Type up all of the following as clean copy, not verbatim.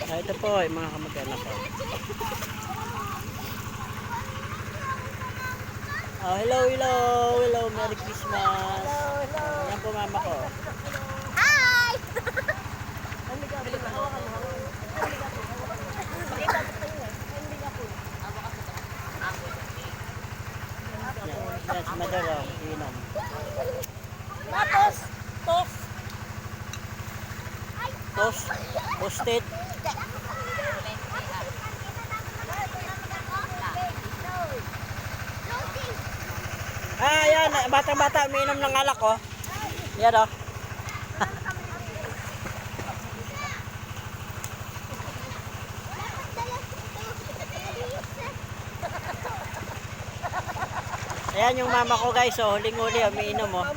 Ito po yung mga kamag-anak ko. Hello, hello, hello, Merry Christmas. Yan po mama ko. Hi! Yan, si Madara, inom. Tapos, tos. Toasted. Yan, batang-bata, umiinom ng alak, oh. Yan, oh. Ayan yung mama ko, guys, oh. Huling-huli, umiinom, oh.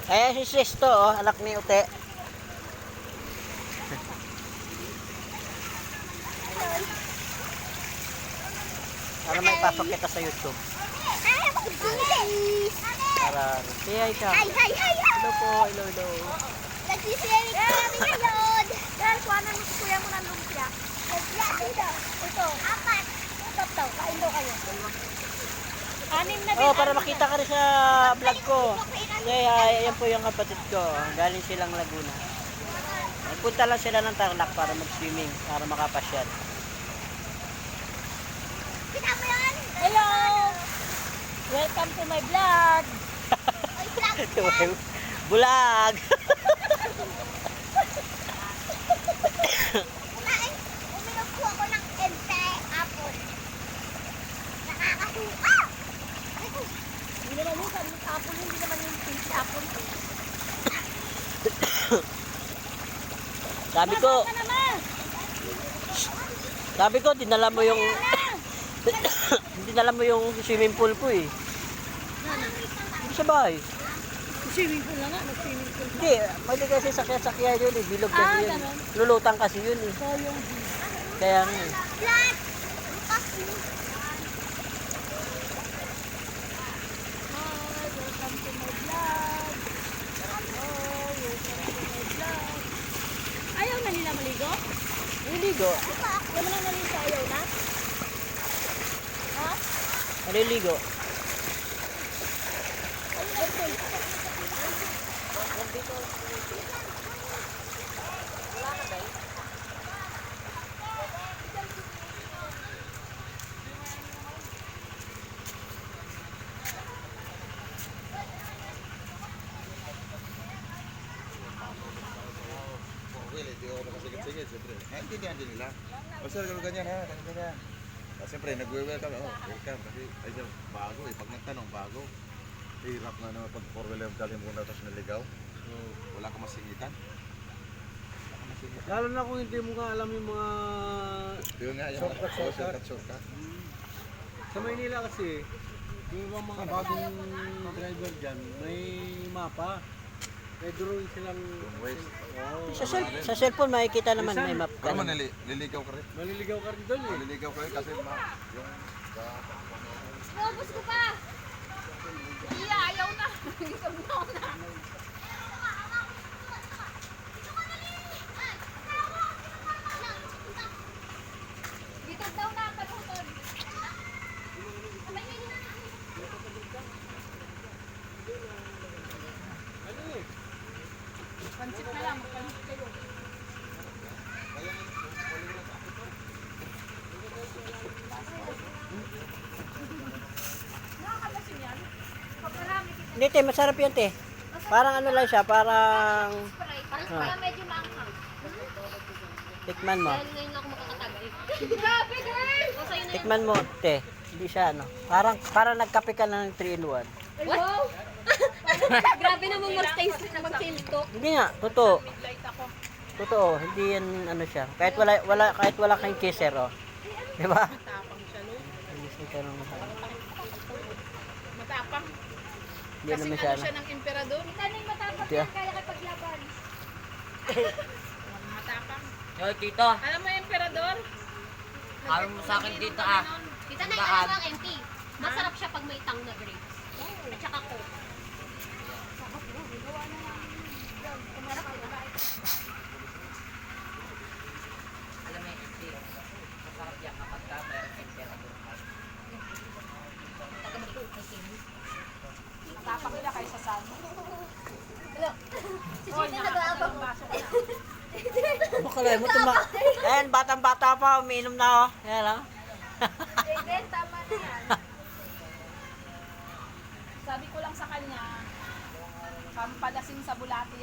Ayan si Sisto, oh, anak ni Ute. Para may pasok kita sa YouTube. Para, say hi ka. Hi! Hello po, hello. Nagsisirik kami ngayon. Dahil kuhanan mo si kuya mo ng lumpia. Lumpia, dito. Ito. 4. Ito, kain daw kayo. 6 na Oh, para makita ka rin sa vlog ko. Ayan po yung kapatid ko. Galing silang Laguna. Punta lang sila ng Tarlac para mag-swimming, para makapasyal. Kita mo yan? Hello! Welcome to my vlog! Bulag! Uminom po ako ng ente apple. Nakakasuka! Hindi naman yung kanil apple, hindi naman yung pink apple. Sabi ko, dinala mo yung dinala mo yung swimming pool ko eh. Sa bahay. Swimming pool na nga, mag-swimming pool. Hindi, pwede kasi sakya-sakya yun eh. Bilog kasi yun. ganun. Lulutang kasi yun eh. So yung Kaya nga eh. Flat! hi, welcome to my vlog. Hello, welcome to my vlog. Ayaw na nila maligo? Naliligo. Wala na naliligo sa ayaw na? Ha? Naliligo. Well, hindi ako nakasingit-singit, siyempre. Naintindihan din nila. O sir, ganyan ha, ganyan. Siyempre, nag-welcome. Welcome. Kasi, ay sir, bago eh. Pag nagtanong, bago. Hirap na naman pag 4-wheeler dali muna tapos naligaw. Wala ka masingitan. Lalo na kung hindi mo nga alam yung mga... Yun nga, yung shortcut. Sa Maynila kasi, yung mga bagong driver dyan, may mapa. May drawing silang... Waste. Oo. Sa cellphone makikita naman may map ka. Pero naman. naliligaw ka rin. Maliligaw ka rin doon eh. Naliligaw ka rin kasi yung... Ubus ko pa! Iya, ayaw na. Isabaw na. Bitag daw na, paluton. Ano eh? Pansit na lang, pansit kayo. Nakakalasin yan? Pagkarami kita. Hindi, te, masarap yun, te. Parang ano lang siya, parang... Parang kaya medyo maanghang. Tikman mo. Dahil ngayon ako makakatagal. Grabe, girl! O sa'yo na yun. Tikman mo, te. Hindi siya, ano. Parang nagkape ka ng 3-in-1. Wow! Grabe namang mag-taste to. Hindi nga, totoo. Totoo, hindi yan ano siya. Kahit wala kang kisser, oh. Di ba? Matapang siya, Lo. Hindi siya ganun masyado. Matapang. Hindi Kasi naman ano siya, siya ng emperador. Kanay matapos Yeah. yan, kaya kapaglaban. Matapang. Yo, tito. Alam mo yung emperador? Alam mo sa akin dito ah. Kita na yung ano ang MP. Masarap siya pag may tang na grapes. At saka coke. Alam mo yung hindi. Masarap yan kapag ka mayroong emperador. Matapang nila kayo sa saan. Si Chito nag-aabang. Makalay mo Ayan, batang-bata pa, umiinom na, oh. Ayan, oh. Amen, tama na yan. Sabi ko lang sa kanya, pampalasing sa bulate